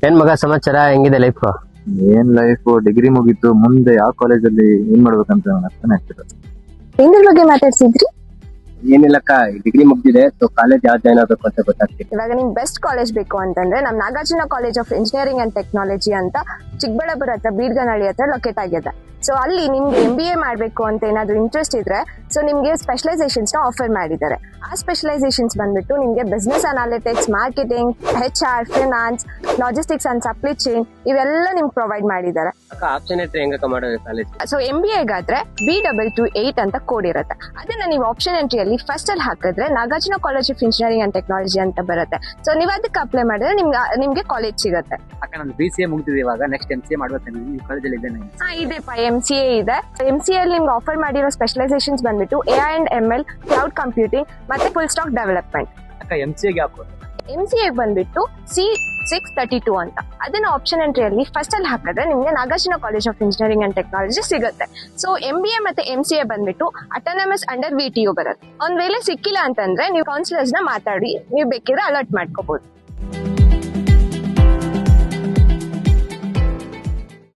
ಏನ್ ಮಗ ಸಮಾಚಾರ, ಹೆಂಗಿದೆ ಲೈಫ್? ಏನ್ ಲೈಫ್, ಡಿಗ್ರಿ ಮುಗೀತು, ಮುಂದೆ ಯಾವ ಕಾಲೇಜಲ್ಲಿ ಏನ್ ಮಾಡ್ಬೇಕಂತ ನನಗೆ ಅರ್ಥನೇ ಆಗ್ತಿಲ್ಲ. ಏನ್ರ ಬಗ್ಗೆ ಮಾತಾಡ್ಸಿದ್ರಿ? ಏನಿಲ್ಲಕ್ಕ, ಡಿಗ್ರಿ ಮುಗ್ದಿದೆ. ಸೊ ಕಾಲೇಜ್ ಯಾವ್ದು ಜಾಯ್ನ್ ಆಗ್ಬೇಕು ಅಂತ ಗೊತ್ತಾಗ್ತಿಲ್ಲ. ಇವಾಗ ನಿಮ್ ಬೆಸ್ಟ್ ಕಾಲೇಜ್ ಬೇಕು ಅಂತಂದ್ರೆ ನಮ್ Nagarjuna college of engineering and technology ಅಂತ ಚಿಕ್ಕಬಳ್ಳಾಪುರ ಹತ್ರ ಬೀರ್ಗನಹಳ್ಳಿ ಹತ್ರ ಲೊಕೇಟ್ ಆಗಿದೆ. ಸೊ ಅಲ್ಲಿ ನಿಮ್ಗೆ MBA ಮಾಡ್ಬೇಕು ಅಂತ ಏನಾದ್ರು ಇಂಟ್ರೆಸ್ಟ್ ಇದ್ರೆ ಸೊ ನಿಮ್ಗೆ ಸ್ಪೆಷಲೈಸೇಷನ್ಸ್ ನ ಆಫರ್ ಮಾಡಿದ್ದಾರೆ. ಆ ಸ್ಪೆಷಲೈಸೇಷನ್ಸ್ ಬಂದ್ಬಿಟ್ಟು ನಿಮ್ಗೆ business analytics, marketing, HR, finance, logistics and supply chain ಇವೆಲ್ಲ ನಿಮ್ಗೆ ಪ್ರೊವೈಡ್ ಮಾಡಿದ್ದಾರೆ. ಅಕ್ಕ ಆಪ್ಷನ್ ಎಂಟ್ರಿ ಹೆಂಗಕ್ಕ ಮಾಡೋದು ಕಾಲೇಜ್? ಸೊ MBA ಗಾದ್ರೆ B228 ಅಂತ ಕೋಡ್ ಇರುತ್ತೆ. ಅದನ್ನ ನೀವು ಆಪ್ಷನ್ ಎಂಟ್ರಿಯಲ್ಲಿ ಫಸ್ಟ್ ಅಲ್ಲಿ ಹಾಕಿದ್ರೆ Nagarjuna college of engineering and technology ಅಂತ ಬರುತ್ತೆ. ಸೊ ನೀವು ಅದಕ್ಕೆ ಅಪ್ಲೈ ಮಾಡಿದ್ರೆ ನಿಮ್ಗೆ ಕಾಲೇಜ್ ಸಿಗುತ್ತೆ. ಅಕ್ಕ ನಾನು BCA ಮುಗಿದಿದೆ, ಇವಾಗ ನೆಕ್ಸ್ಟ್ MCA ಮಾಡ್ಬೇಕು. ಈ ಕಾಲೇಜಲ್ಲಿ ಇದ್ದೇನೆ. ಇದೆಪ್ಪ MCA ಇದೆ. MCA ಅಲ್ಲಿ ನಿಮ್ಗೆ ಆಫರ್ ಮಾಡಿರೋ ಸ್ಪೆಷಲೈಸೇಷನ್ಸ್ ಬಂದ್ಬಿಟ್ಟು AI and ML, cloud computing ಮತ್ತೆ ಫುಲ್ ಸ್ಟಾಕ್ ಡೆವಲಪ್ಮೆಂಟ್. ಅಕ್ಕ MCA ಗೆ ಹಾಕೋ. MCA ಬಂದ್ಬಿಟ್ಟು C632 ಅಂತ. ಅದನ್ನ ಆಪ್ಷನ್ ಎಂಟ್ರಿಯಲ್ಲಿ ಫಸ್ಟ್ ಅಲ್ಲಿ ಹಾಕಿದ್ರೆ ನಿಮ್ಗೆ Nagarjuna college of engineering and technology ಸಿಗುತ್ತೆ. ಸೊ MBA ಮತ್ತೆ MCA ಬಂದ್ಬಿಟ್ಟು ಅಟಾನಮಸ್ ಅಂಡರ್ VTU ಬರುತ್ತೆ. ಒಂದ್ ವೇಳೆ ಸಿಕ್ಕಿಲ್ಲ ಅಂತಂದ್ರೆ ನೀವು ಕೌನ್ಸಿಲರ್ಸ್ ನ ಮಾತಾಡಿ ನೀವು ಬೇಕಿದ್ರೆ ಅಲರ್ಟ್ ಮಾಡ್ಕೋಬಹುದು.